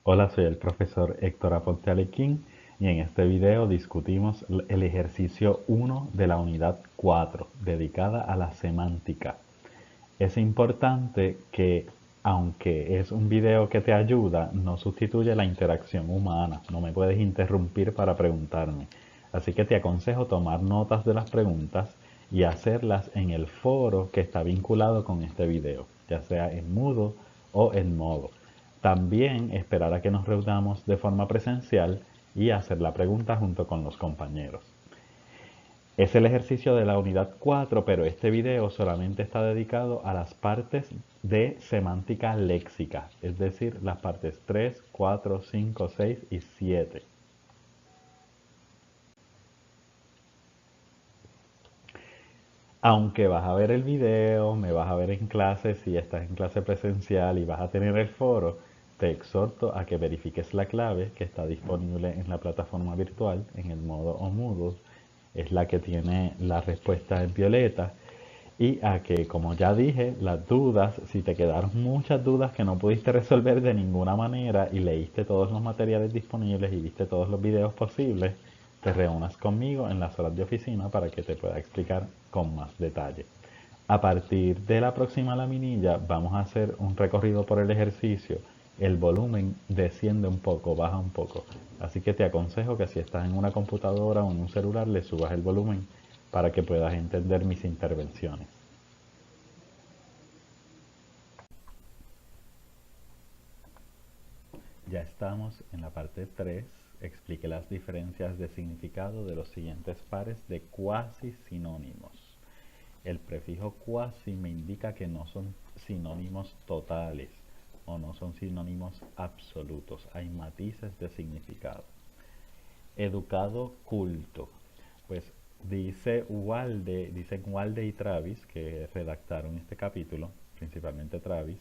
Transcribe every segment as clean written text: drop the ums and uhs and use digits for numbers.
Hola, soy el profesor Héctor Aponte Alequín y en este video discutimos el ejercicio 1 de la unidad 4, dedicada a la semántica. Es importante que, aunque es un video que te ayuda, no sustituye la interacción humana. No me puedes interrumpir para preguntarme. Así que te aconsejo tomar notas de las preguntas y hacerlas en el foro que está vinculado con este video, ya sea en mudo o en modo. También esperar a que nos reunamos de forma presencial y hacer la pregunta junto con los compañeros. Es el ejercicio de la unidad 4, pero este video solamente está dedicado a las partes de semántica léxica, es decir, las partes 3, 4, 5, 6 y 7. Aunque vas a ver el video, me vas a ver en clase si estás en clase presencial y vas a tener el foro, te exhorto a que verifiques la clave que está disponible en la plataforma virtual, en el modo o Moodle. Es la que tiene la respuesta en violeta. Y a que, como ya dije, las dudas, si te quedaron muchas dudas que no pudiste resolver de ninguna manera y leíste todos los materiales disponibles y viste todos los videos posibles, te reúnas conmigo en las horas de oficina para que te pueda explicar con más detalle. A partir de la próxima laminilla vamos a hacer un recorrido por el ejercicio. El volumen desciende un poco, baja un poco. Así que te aconsejo que si estás en una computadora o en un celular le subas el volumen para que puedas entender mis intervenciones. Ya estamos en la parte 3. Explique las diferencias de significado de los siguientes pares de cuasi sinónimos. El prefijo cuasi me indica que no son sinónimos totales o no son sinónimos absolutos. Hay matices de significado. Educado, culto. Pues dicen Walde y Travis, que redactaron este capítulo, principalmente Travis,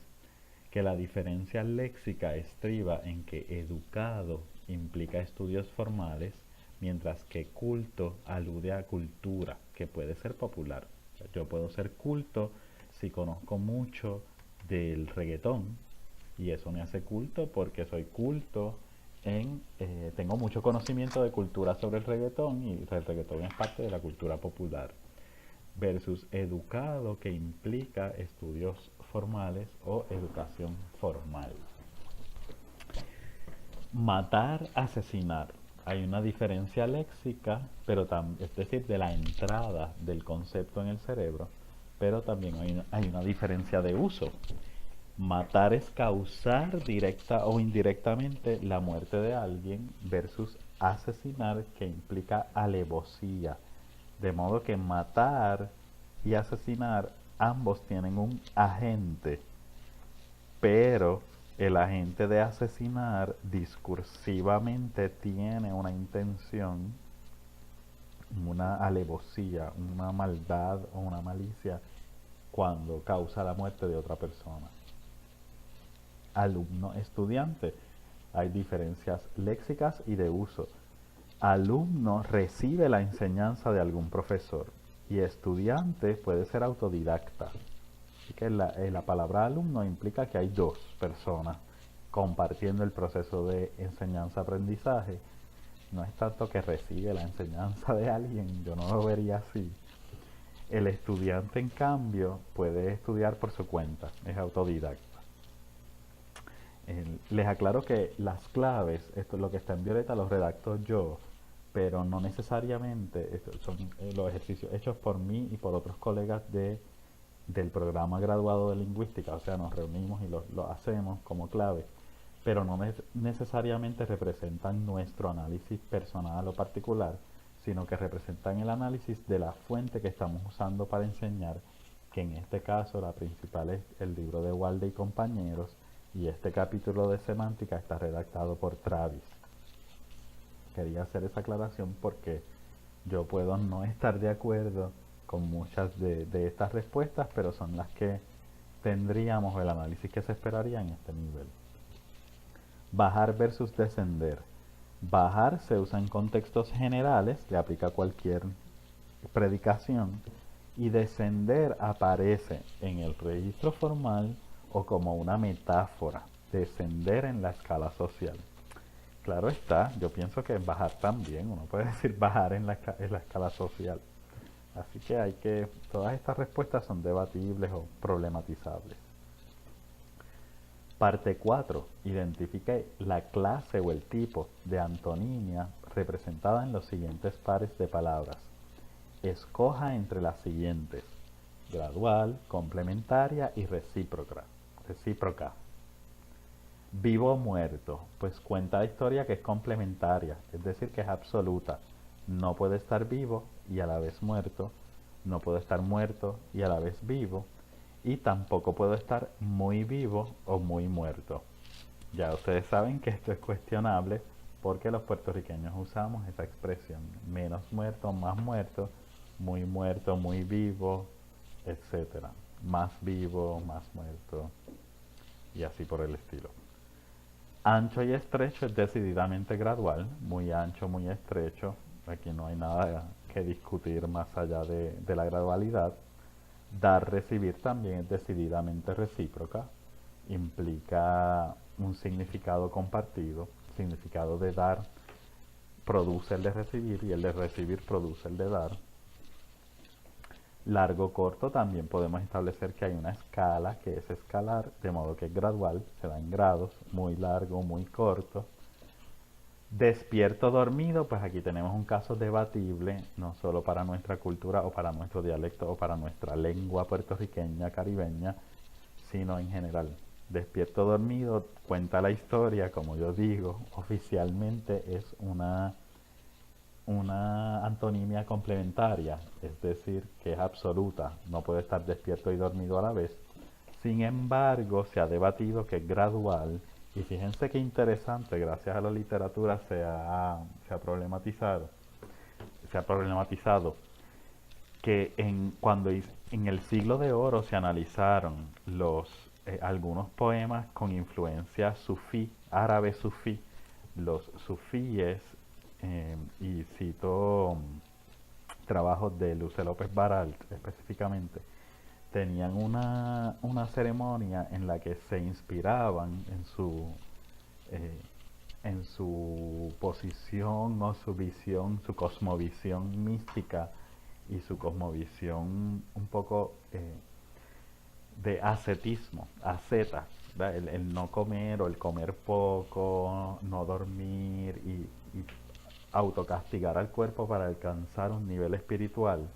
que la diferencia léxica estriba en que educado implica estudios formales, mientras que culto alude a cultura, que puede ser popular. O sea, yo puedo ser culto si conozco mucho del reggaetón, y eso me hace culto porque soy culto tengo mucho conocimiento de cultura sobre el reggaetón y el reggaetón es parte de la cultura popular versus educado que implica estudios formales o educación formal. Matar, asesinar. Hay una diferencia léxica, pero es decir, de la entrada del concepto en el cerebro, pero también hay una diferencia de uso. Matar es causar directa o indirectamente la muerte de alguien versus asesinar que implica alevosía. De modo que matar y asesinar ambos tienen un agente, pero el agente de asesinar discursivamente tiene una intención, una alevosía, una maldad o una malicia cuando causa la muerte de otra persona. Alumno, estudiante. Hay diferencias léxicas y de uso. Alumno recibe la enseñanza de algún profesor y estudiante puede ser autodidacta. Así que la palabra alumno implica que hay dos personas compartiendo el proceso de enseñanza-aprendizaje. No es tanto que recibe la enseñanza de alguien, yo no lo vería así. El estudiante, en cambio, puede estudiar por su cuenta, es autodidacta. Les aclaro que las claves, esto es lo que está en violeta, los redacto yo, pero no necesariamente son los ejercicios hechos por mí y por otros colegas del programa graduado de lingüística, o sea, nos reunimos y lo hacemos como clave, pero no necesariamente representan nuestro análisis personal o particular, sino que representan el análisis de la fuente que estamos usando para enseñar, que en este caso la principal es el libro de Walde y compañeros, y este capítulo de semántica está redactado por Travis. Quería hacer esa aclaración porque yo puedo no estar de acuerdo con muchas de estas respuestas, pero son las que tendríamos el análisis que se esperaría en este nivel. Bajar versus descender. Bajar se usa en contextos generales, le aplica a cualquier predicación, y descender aparece en el registro formal o como una metáfora. descender en la escala social. Claro está, yo pienso que bajar también, uno puede decir bajar en la escala social. Así que todas estas respuestas son debatibles o problematizables. Parte 4. Identifique la clase o el tipo de antonimia representada en los siguientes pares de palabras. Escoja entre las siguientes: gradual, complementaria y recíproca. Vivo o muerto, pues cuenta la historia que es complementaria, es decir, que es absoluta. No puede estar vivo y a la vez muerto, no puedo estar muerto y a la vez vivo, y tampoco puedo estar muy vivo o muy muerto. Ya ustedes saben que esto es cuestionable porque los puertorriqueños usamos esa expresión: menos muerto, más muerto, muy vivo, etcétera. Más vivo, más muerto, y así por el estilo. Ancho y estrecho es decididamente gradual, muy ancho, muy estrecho. Aquí no hay nada que discutir más allá de la gradualidad. Dar, recibir también es decididamente recíproca. Implica un significado compartido. El significado de dar produce el de recibir y el de recibir produce el de dar. Largo, corto, también podemos establecer que hay una escala que es escalar, de modo que es gradual, se da en grados, muy largo, muy corto. Despierto, dormido, pues aquí tenemos un caso debatible, no solo para nuestra cultura o para nuestro dialecto o para nuestra lengua puertorriqueña, caribeña, sino en general. Despierto, dormido, cuenta la historia, como yo digo, oficialmente es una antonimia complementaria, es decir, que es absoluta, no puede estar despierto y dormido a la vez. Sin embargo, se ha debatido que es gradual, y fíjense qué interesante, gracias a la literatura se ha problematizado que cuando en el siglo de oro se analizaron algunos poemas con influencia sufí, árabe sufí, los sufíes, y cito trabajos de Luce López Baralt específicamente, tenían una ceremonia en la que se inspiraban eh, en su posición o su visión, su cosmovisión mística y su cosmovisión un poco de ascetismo, asceta, el no comer o el comer poco, no dormir y autocastigar al cuerpo para alcanzar un nivel espiritual.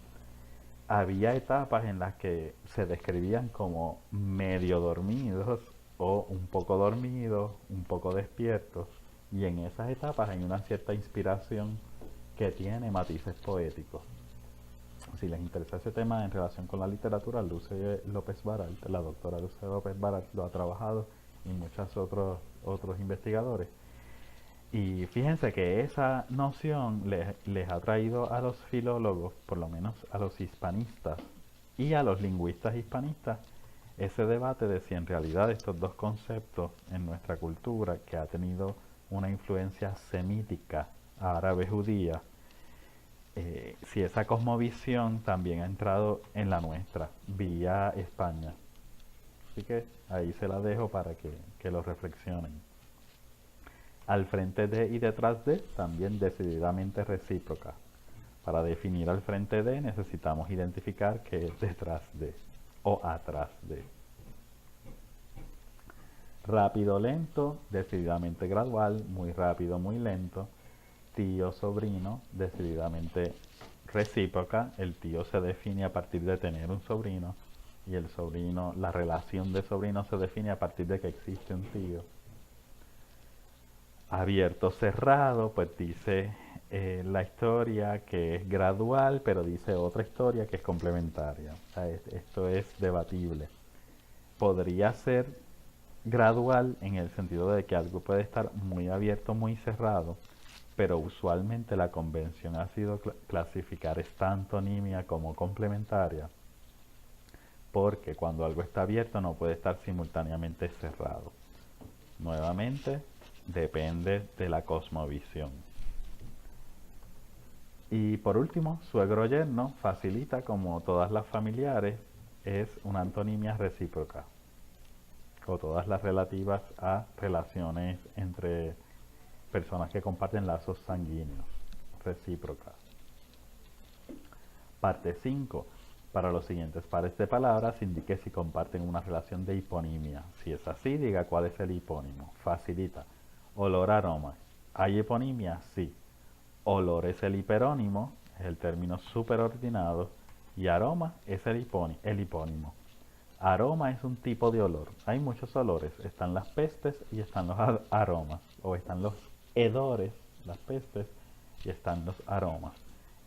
Había etapas en las que se describían como medio dormidos o un poco dormidos, un poco despiertos, y en esas etapas hay una cierta inspiración que tiene matices poéticos. Si les interesa ese tema en relación con la literatura, Luce López Baralt, la doctora Luce López Baralt lo ha trabajado, y muchos otros investigadores. Y fíjense que esa noción les ha traído a los filólogos, por lo menos a los hispanistas y a los lingüistas hispanistas, ese debate de si en realidad estos dos conceptos en nuestra cultura, que ha tenido una influencia semítica árabe judía, si esa cosmovisión también ha entrado en la nuestra, vía España. Así que ahí se la dejo para que lo reflexionen. Al frente de y detrás de, también decididamente recíproca. Para definir al frente de necesitamos identificar qué es detrás de o atrás de. Rápido, lento, decididamente gradual, muy rápido, muy lento. Tío, sobrino, decididamente recíproca. El tío se define a partir de tener un sobrino, y el sobrino, la relación de sobrino se define a partir de que existe un tío. Abierto, cerrado, pues dice la historia que es gradual, pero dice otra historia que es complementaria. O sea, esto es debatible. Podría ser gradual en el sentido de que algo puede estar muy abierto, muy cerrado, pero usualmente la convención ha sido clasificar esta antonimia como complementaria, porque cuando algo está abierto no puede estar simultáneamente cerrado. Nuevamente, depende de la cosmovisión. Y por último, suegro-yerno facilita, como todas las familiares, es una antonimia recíproca. o todas las relativas a relaciones entre personas que comparten lazos sanguíneos recíprocas. Parte 5. Para los siguientes pares de palabras, indique si comparten una relación de hiponimia. Si es así, diga cuál es el hipónimo. Facilita. Olor, aroma. ¿Hay hiponimia? Sí. Olor es el hiperónimo, es el término superordinado, y aroma es el hipónimo. Aroma es un tipo de olor. Hay muchos olores. Están las pestes y están los aromas. O están los hedores, las pestes, y están los aromas.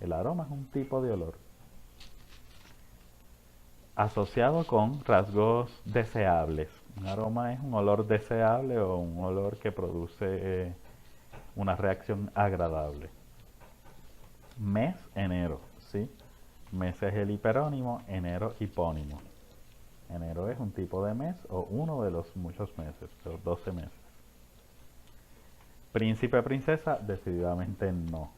El aroma es un tipo de olor asociado con rasgos deseables. Un aroma es un olor deseable o un olor que produce una reacción agradable. Mes, enero, ¿sí? Mes es el hiperónimo, enero hipónimo. Enero es un tipo de mes o uno de los muchos meses, de los 12 meses. Príncipe, princesa, decididamente no.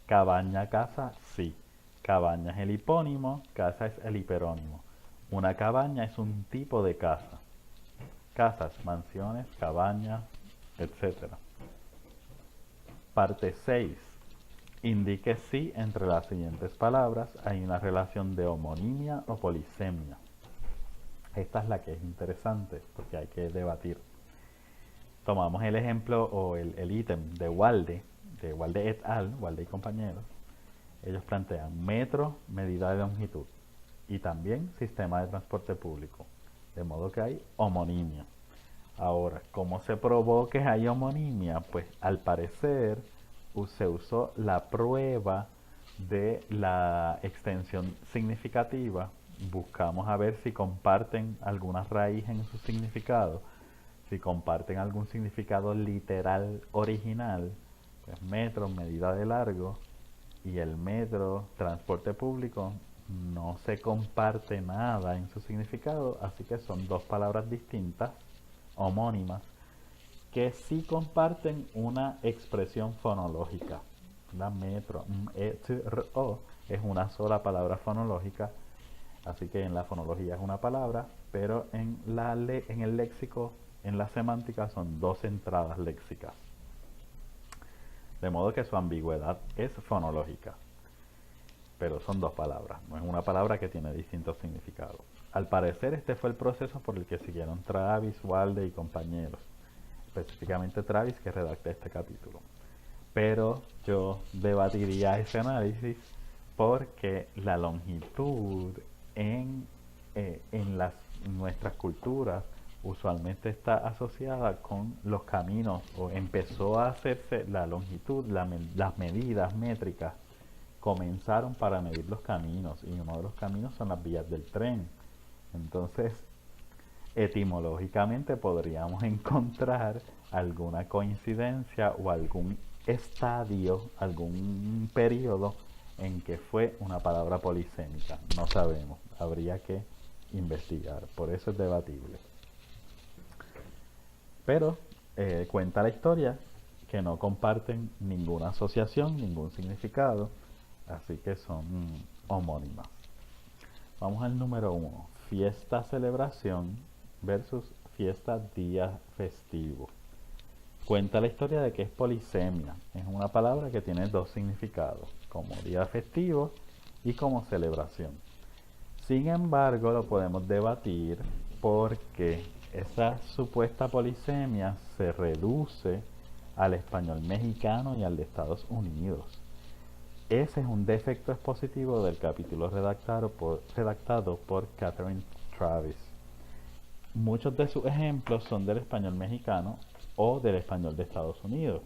Cabaña, casa, sí. Cabaña es el hipónimo, casa es el hiperónimo. Una cabaña es un tipo de casa. Casas, mansiones, cabañas, etc. Parte 6. Indique si entre las siguientes palabras hay una relación de homonimia o polisemia. Esta es la que es interesante porque hay que debatir. Tomamos el ejemplo o el ítem de Walde et al., Walde y compañeros. Ellos plantean metro, medida de longitud, y también sistema de transporte público. De modo que hay homonimia. Ahora, ¿cómo se probó que hay homonimia? Pues al parecer se usó la prueba de la extensión significativa. Buscamos a ver si comparten alguna raíz en su significado. Si comparten algún significado literal original, pues metro, medida de largo, y el metro, transporte público, no se comparte nada en su significado, así que son dos palabras distintas, homónimas, que sí comparten una expresión fonológica. La metro, o, es una sola palabra fonológica, así que en la fonología es una palabra, pero en el léxico, en la semántica, son dos entradas léxicas. De modo que su ambigüedad es fonológica, pero son dos palabras, no es una palabra que tiene distintos significados. Al parecer este fue el proceso por el que siguieron Travis, Walde y compañeros, específicamente Travis, que redacté este capítulo. Pero yo debatiría ese análisis porque la longitud en nuestras culturas usualmente está asociada con los caminos, o empezó a hacerse la longitud, las medidas métricas comenzaron para medir los caminos, y uno de los caminos son las vías del tren. Entonces, etimológicamente podríamos encontrar alguna coincidencia o algún estadio, algún periodo en que fue una palabra polisémica. No sabemos, habría que investigar, por eso es debatible. Pero cuenta la historia que no comparten ninguna asociación, ningún significado, así que son homónimas. Vamos al número 1. Fiesta, celebración versus fiesta, día festivo. Cuenta la historia de que es polisemia. Es una palabra que tiene dos significados, como día festivo y como celebración. Sin embargo, lo podemos debatir porque esa supuesta polisemia se reduce al español mexicano y al de Estados Unidos. Ese es un defecto expositivo del capítulo redactado por Catherine Travis. Muchos de sus ejemplos son del español mexicano o del español de Estados Unidos.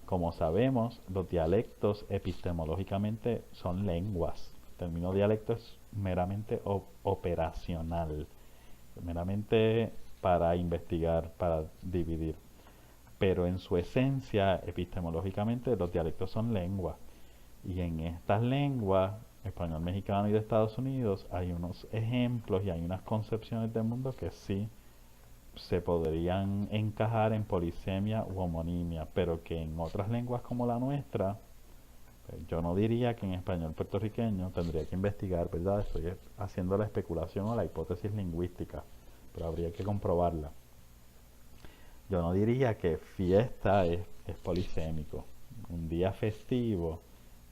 Como sabemos, los dialectos epistemológicamente son lenguas. El término dialecto es meramente operacional, meramente para investigar, para dividir. Pero en su esencia, epistemológicamente, los dialectos son lenguas. Y en estas lenguas, español mexicano y de Estados Unidos, hay unos ejemplos y hay unas concepciones del mundo que sí se podrían encajar en polisemia u homonimia, pero que en otras lenguas como la nuestra, yo no diría que en español puertorriqueño, tendría que investigar, ¿verdad? Estoy haciendo la especulación o la hipótesis lingüística, pero habría que comprobarla. Yo no diría que fiesta es polisémico. Un día festivo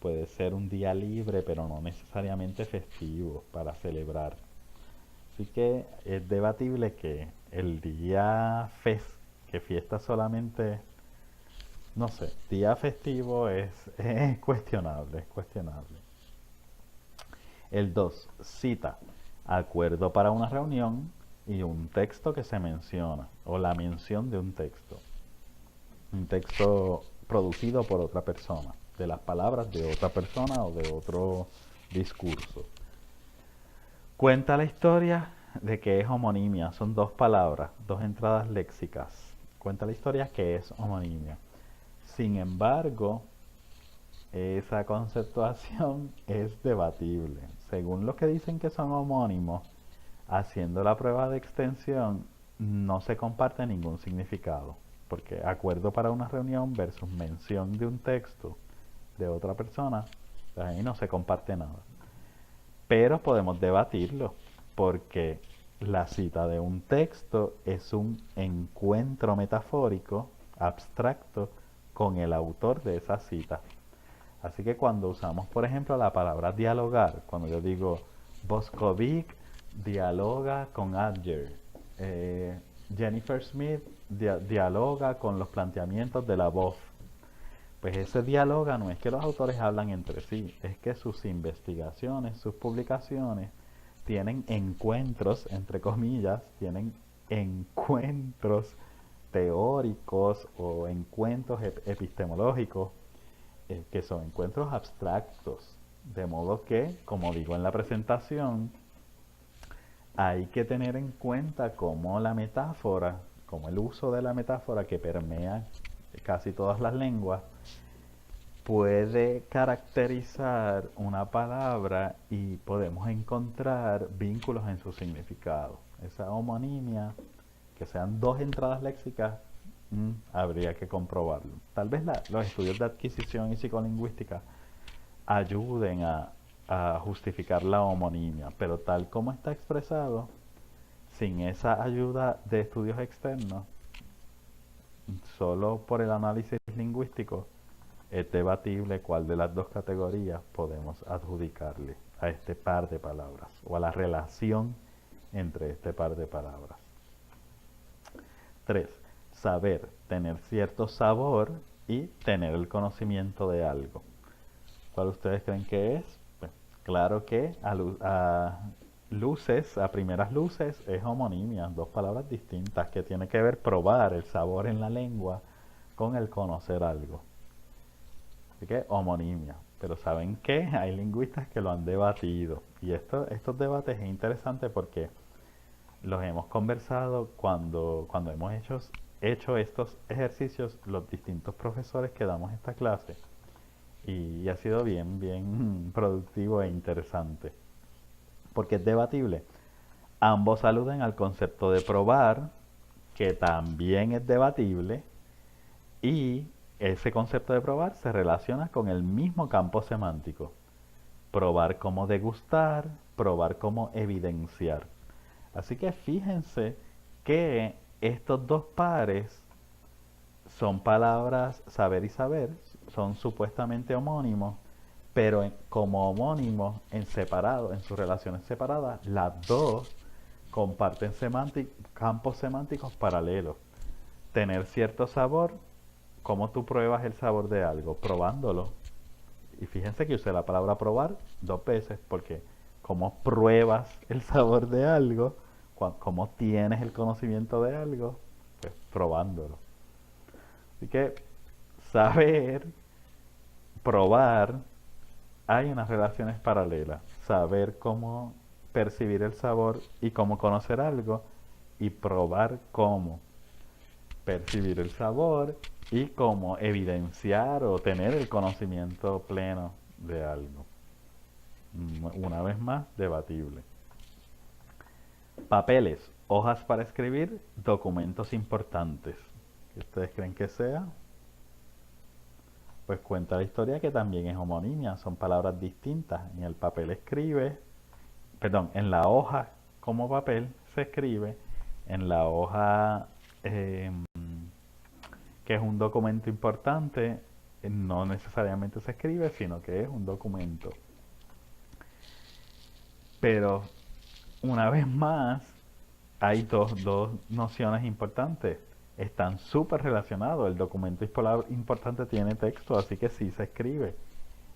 puede ser un día libre, pero no necesariamente festivo para celebrar. Así que es debatible que el día que fiesta solamente, no sé, día festivo es cuestionable, es cuestionable. El 2 cita, acuerdo para una reunión y un texto que se menciona, o la mención de un texto producido por otra persona, de las palabras de otra persona o de otro discurso. Cuenta la historia de que es homonimia, son dos palabras, dos entradas léxicas. Cuenta la historia que es homonimia. Sin embargo, esa conceptuación es debatible. Según los que dicen que son homónimos, haciendo la prueba de extensión no se comparte ningún significado, porque acuerdo para una reunión versus mención de un texto de otra persona, pues ahí no se comparte nada. Pero podemos debatirlo, porque la cita de un texto es un encuentro metafórico, abstracto, con el autor de esa cita. Así que cuando usamos, por ejemplo, la palabra dialogar, cuando yo digo Boscovic dialoga con Adger, Jennifer Smith dialoga con los planteamientos de la voz, pues ese diálogo no es que los autores hablan entre sí, es que sus investigaciones, sus publicaciones tienen encuentros, entre comillas, tienen encuentros teóricos o encuentros epistemológicos, que son encuentros abstractos. De modo que, como digo en la presentación, hay que tener en cuenta cómo la metáfora, cómo el uso de la metáfora que permea casi todas las lenguas, puede caracterizar una palabra y podemos encontrar vínculos en su significado. Esa homonimia, que sean dos entradas léxicas, habría que comprobarlo. Tal vez los estudios de adquisición y psicolingüística ayuden a justificar la homonimia, pero tal como está expresado, sin esa ayuda de estudios externos, solo por el análisis lingüístico, es debatible cuál de las dos categorías podemos adjudicarle a este par de palabras o a la relación entre este par de palabras. 3. Saber, tener cierto sabor y tener el conocimiento de algo. ¿Cuál ustedes creen que es? Pues, claro que a primeras luces es homonimia, dos palabras distintas que tiene que ver probar el sabor en la lengua con el conocer algo. Así que homonimia. Pero ¿saben qué? Hay lingüistas que lo han debatido. Y estos debates es interesante porque los hemos conversado cuando hemos hecho estos ejercicios los distintos profesores que damos esta clase. Y ha sido bien productivo e interesante. Porque es debatible. Ambos aluden al concepto de probar, que también es debatible, y ese concepto de probar se relaciona con el mismo campo semántico. Probar como degustar, probar como evidenciar. Así que fíjense que estos dos pares son palabras saber y saber, son supuestamente homónimos, pero como homónimos en separado, en sus relaciones separadas, las dos comparten campos semánticos paralelos. Tener cierto sabor. ¿Cómo tú pruebas el sabor de algo? Probándolo. Y fíjense que usé la palabra probar dos veces porque ¿cómo pruebas el sabor de algo? ¿Cómo tienes el conocimiento de algo? Pues probándolo. Así que saber, probar, hay unas relaciones paralelas. Saber cómo percibir el sabor y cómo conocer algo, y probar cómo percibir el sabor y cómo evidenciar o tener el conocimiento pleno de algo. Una vez más, debatible. Papeles, hojas para escribir, documentos importantes. ¿Qué ustedes creen que sea? Pues cuenta la historia que también es homonimia, son palabras distintas. En el papel en la hoja como papel se escribe, en la hoja que es un documento importante, no necesariamente se escribe, sino que es un documento. Pero una vez más, hay dos nociones importantes. Están súper relacionados. El documento importante tiene texto, así que sí se escribe.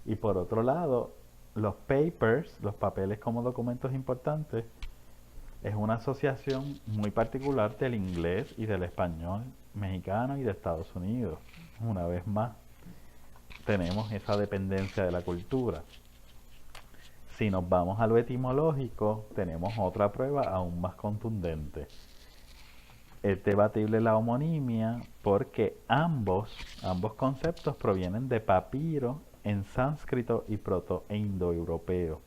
Y por otro lado, los papers, los papeles como documentos importantes, es una asociación muy particular del inglés y del español mexicano y de Estados Unidos. Una vez más, tenemos esa dependencia de la cultura. Si nos vamos a lo etimológico, tenemos otra prueba aún más contundente. Es debatible la homonimia porque ambos conceptos provienen de papiro en sánscrito y proto-indoeuropeo.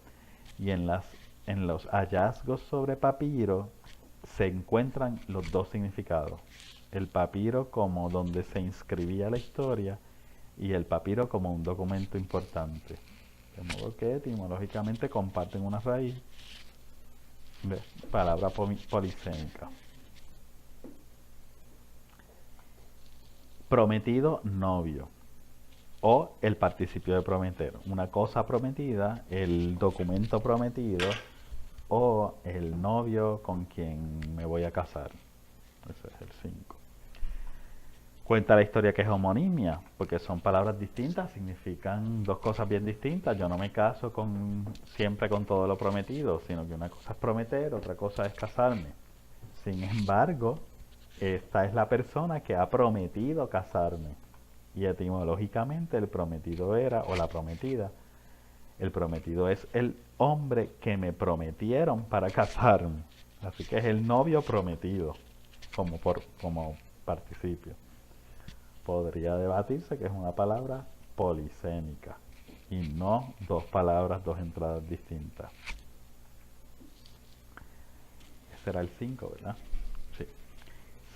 Y en los hallazgos sobre papiro se encuentran los dos significados. El papiro como donde se inscribía la historia y el papiro como un documento importante. De modo que etimológicamente comparten una raíz de palabra polisémica. Prometido, novio. O el participio de prometer. Una cosa prometida, el documento prometido o el novio con quien me voy a casar. Ese es el 5. Cuenta la historia que es homonimia, porque son palabras distintas, significan dos cosas bien distintas. Yo no me caso siempre con todo lo prometido, sino que una cosa es prometer, otra cosa es casarme. Sin embargo, esta es la persona que ha prometido casarme. Y etimológicamente el prometido era, o la prometida, el prometido es el hombre que me prometieron para casarme. Así que es el novio prometido, como participio. Podría debatirse que es una palabra polisémica y no dos palabras, dos entradas distintas. Ese era el 5, ¿verdad? Sí.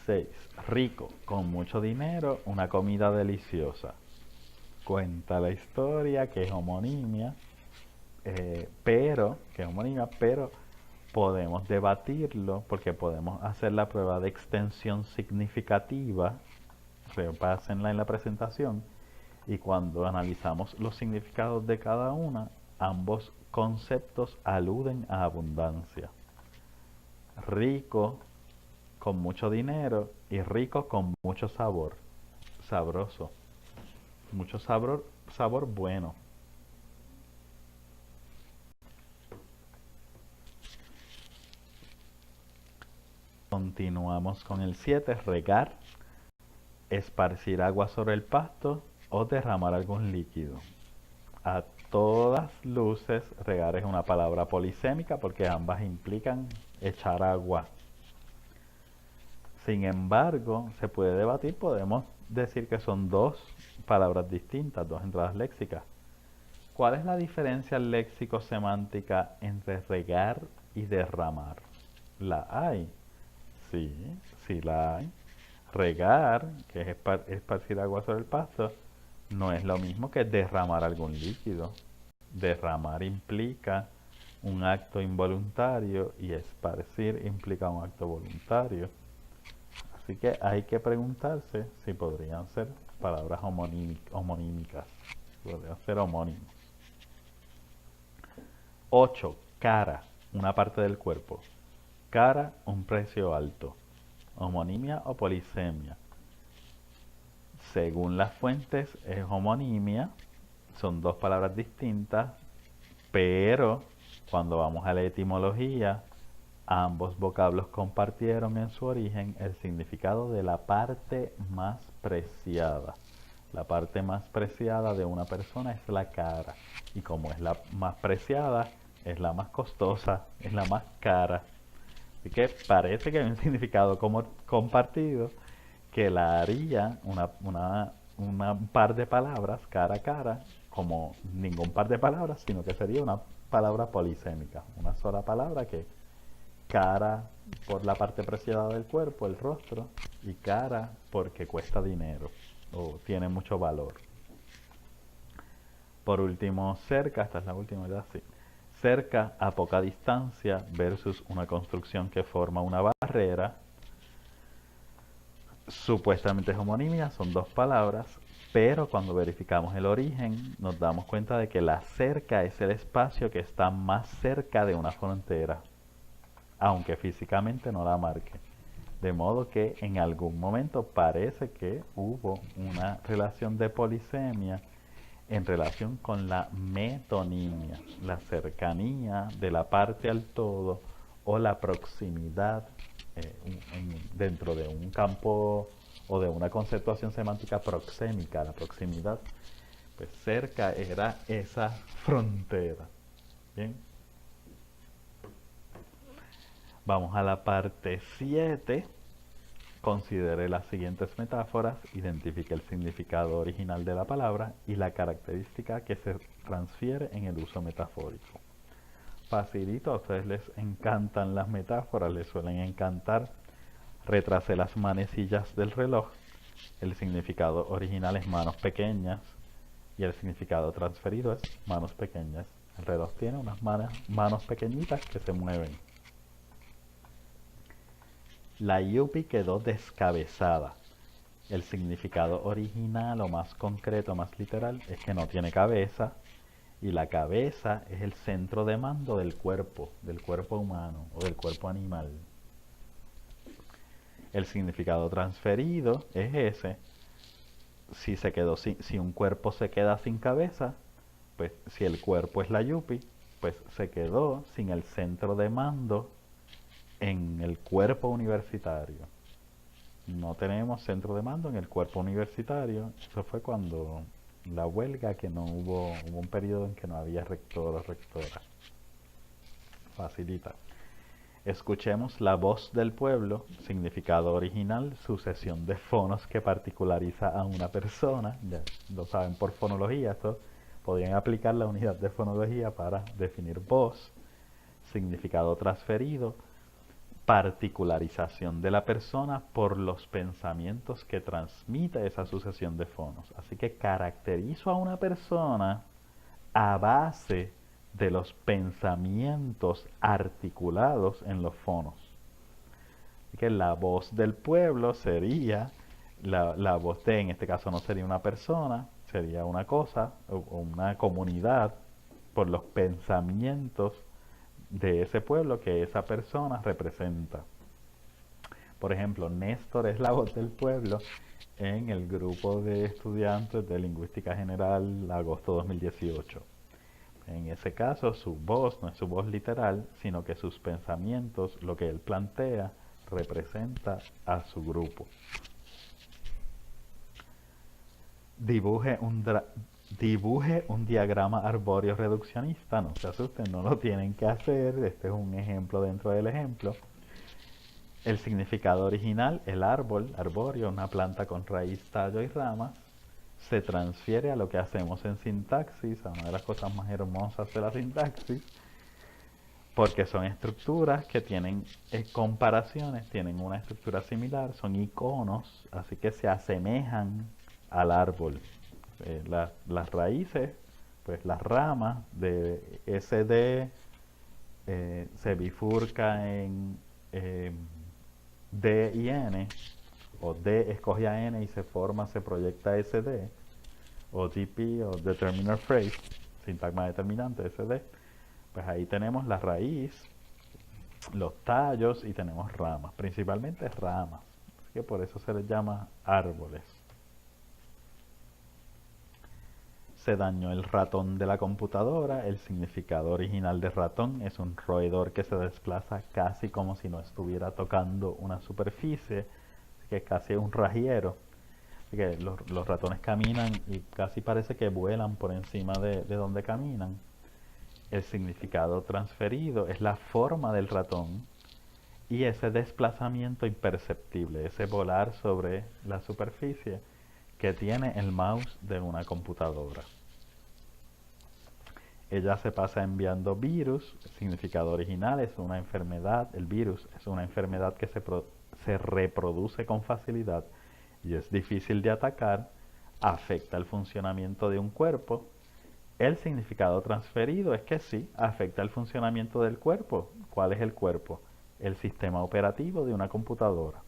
6. Rico, con mucho dinero, una comida deliciosa. Cuenta la historia que es homonimia, pero podemos debatirlo porque podemos hacer la prueba de extensión significativa. Repásenla en la presentación y cuando analizamos los significados de cada una, ambos conceptos aluden a abundancia. Rico con mucho dinero y rico con mucho sabor, sabroso, mucho sabor bueno. Continuamos con el 7, regar, esparcir agua sobre el pasto o derramar algún líquido. A todas luces, regar es una palabra polisémica porque ambas implican echar agua. Sin embargo, se puede debatir, podemos decir que son dos palabras distintas, dos entradas léxicas. ¿Cuál es la diferencia léxico-semántica entre regar y derramar? ¿La hay? Sí, sí la hay. Regar, que es esparcir agua sobre el pasto, no es lo mismo que derramar algún líquido. Derramar implica un acto involuntario y esparcir implica un acto voluntario. Así que hay que preguntarse si podrían ser palabras homonímicas, podrían ser homónimos. 8. Cara, una parte del cuerpo. Cara, un precio alto. Homonimia o polisemia. Según las fuentes es homonimia, son dos palabras distintas, pero cuando vamos a la etimología, ambos vocablos compartieron en su origen el significado de la parte más preciada. La parte más preciada de una persona es la cara, y como es la más preciada, es la más costosa, es la más cara. Así que parece que hay un significado compartido que la haría un par de palabras cara a cara, como ningún par de palabras, sino que sería una palabra polisémica, una sola palabra que cara por la parte preciada del cuerpo, el rostro, y cara porque cuesta dinero o tiene mucho valor. Por último, cerca, esta es la última, ¿verdad? Sí. Cerca, a poca distancia, versus una construcción que forma una barrera, Supuestamente es homonimia, son dos palabras, pero cuando verificamos el origen nos damos cuenta de que la cerca es el espacio que está más cerca de una frontera, aunque físicamente no la marque. De modo que en algún momento parece que hubo una relación de polisemia en relación con la metonimia, la cercanía de la parte al todo o la proximidad dentro de un campo o de una conceptuación semántica proxémica, la proximidad, pues cerca era esa frontera. Bien, vamos a la parte 7. Considere las siguientes metáforas, identifique el significado original de la palabra y la característica que se transfiere en el uso metafórico. Facilito, a ustedes les encantan las metáforas, les suelen encantar. Retrase las manecillas del reloj. El significado original es manos pequeñas y el significado transferido es manos pequeñas. El reloj tiene unas manos pequeñitas que se mueven. La Yupi quedó descabezada. El significado original o más concreto, más literal, es que no tiene cabeza y la cabeza es el centro de mando del cuerpo humano o del cuerpo animal. El significado transferido es ese. Si un cuerpo se queda sin cabeza, pues si el cuerpo es la Yupi, pues se quedó sin el centro de mando en el cuerpo universitario. No tenemos centro de mando en el cuerpo universitario. Eso fue cuando la huelga, que no hubo un periodo en que no había rector o rectora. Facilita. Escuchemos la voz del pueblo, significado original, sucesión de fonos que particulariza a una persona. Ya lo saben por fonología, esto podrían aplicar la unidad de fonología para definir voz. Significado transferido, particularización de la persona por los pensamientos que transmite esa sucesión de fonos. Así que caracterizo a una persona a base de los pensamientos articulados en los fonos. Así que la voz del pueblo sería, la voz de, en este caso no sería una persona, sería una cosa o una comunidad por los pensamientos de ese pueblo que esa persona representa. Por ejemplo, Néstor es la voz del pueblo en el grupo de estudiantes de Lingüística General agosto 2018. En ese caso, su voz no es su voz literal, sino que sus pensamientos, lo que él plantea, representa a su grupo. Dibuje un diagrama arbóreo reduccionista. No se asusten, no lo tienen que hacer. Este es un ejemplo dentro del ejemplo. El significado original, el árbol, arbóreo, una planta con raíz, tallo y ramas, se transfiere a lo que hacemos en sintaxis, a una de las cosas más hermosas de la sintaxis, porque son estructuras que tienen comparaciones, tienen una estructura similar, son iconos, así que se asemejan al árbol. Las raíces, pues las ramas de SD se bifurca en D y N, o D escoge a N y se proyecta SD, o DP o Determiner Phrase, sintagma determinante SD, pues ahí tenemos la raíz, los tallos y tenemos ramas, principalmente ramas, así que por eso se les llama árboles. Se dañó el ratón de la computadora. El significado original de ratón es un roedor que se desplaza casi como si no estuviera tocando una superficie, que es casi un rajiero. Así que los ratones caminan y casi parece que vuelan por encima de donde caminan. El significado transferido es la forma del ratón y ese desplazamiento imperceptible, ese volar sobre la superficie que tiene el mouse de una computadora. Ella se pasa enviando virus. El significado original es una enfermedad. El virus es una enfermedad que se reproduce con facilidad y es difícil de atacar, afecta el funcionamiento de un cuerpo. El significado transferido es que sí, afecta el funcionamiento del cuerpo. ¿Cuál es el cuerpo? El sistema operativo de una computadora.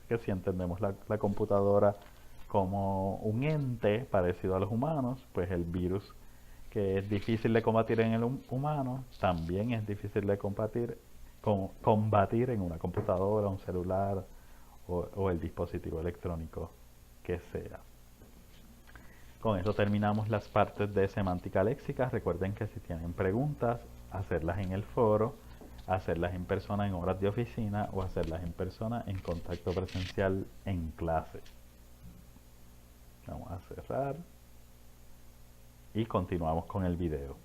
que si entendemos la computadora como un ente parecido a los humanos, pues el virus que es difícil de combatir en el humano, también es difícil de combatir en una computadora, un celular o el dispositivo electrónico que sea. Con eso terminamos las partes de semántica léxica. Recuerden que si tienen preguntas, hacerlas en el foro, hacerlas en persona en horas de oficina o hacerlas en persona en contacto presencial en clase. Vamos a cerrar y continuamos con el video.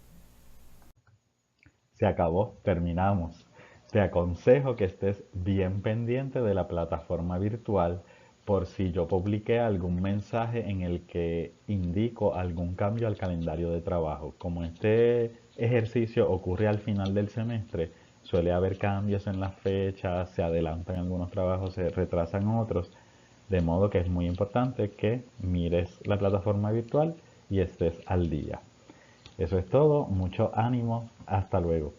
Se acabó, terminamos. Te aconsejo que estés bien pendiente de la plataforma virtual por si yo publiqué algún mensaje en el que indico algún cambio al calendario de trabajo. Como este ejercicio ocurre al final del semestre, suele haber cambios en las fechas, se adelantan algunos trabajos, se retrasan otros, de modo que es muy importante que mires la plataforma virtual y estés al día. Eso es todo, mucho ánimo, hasta luego.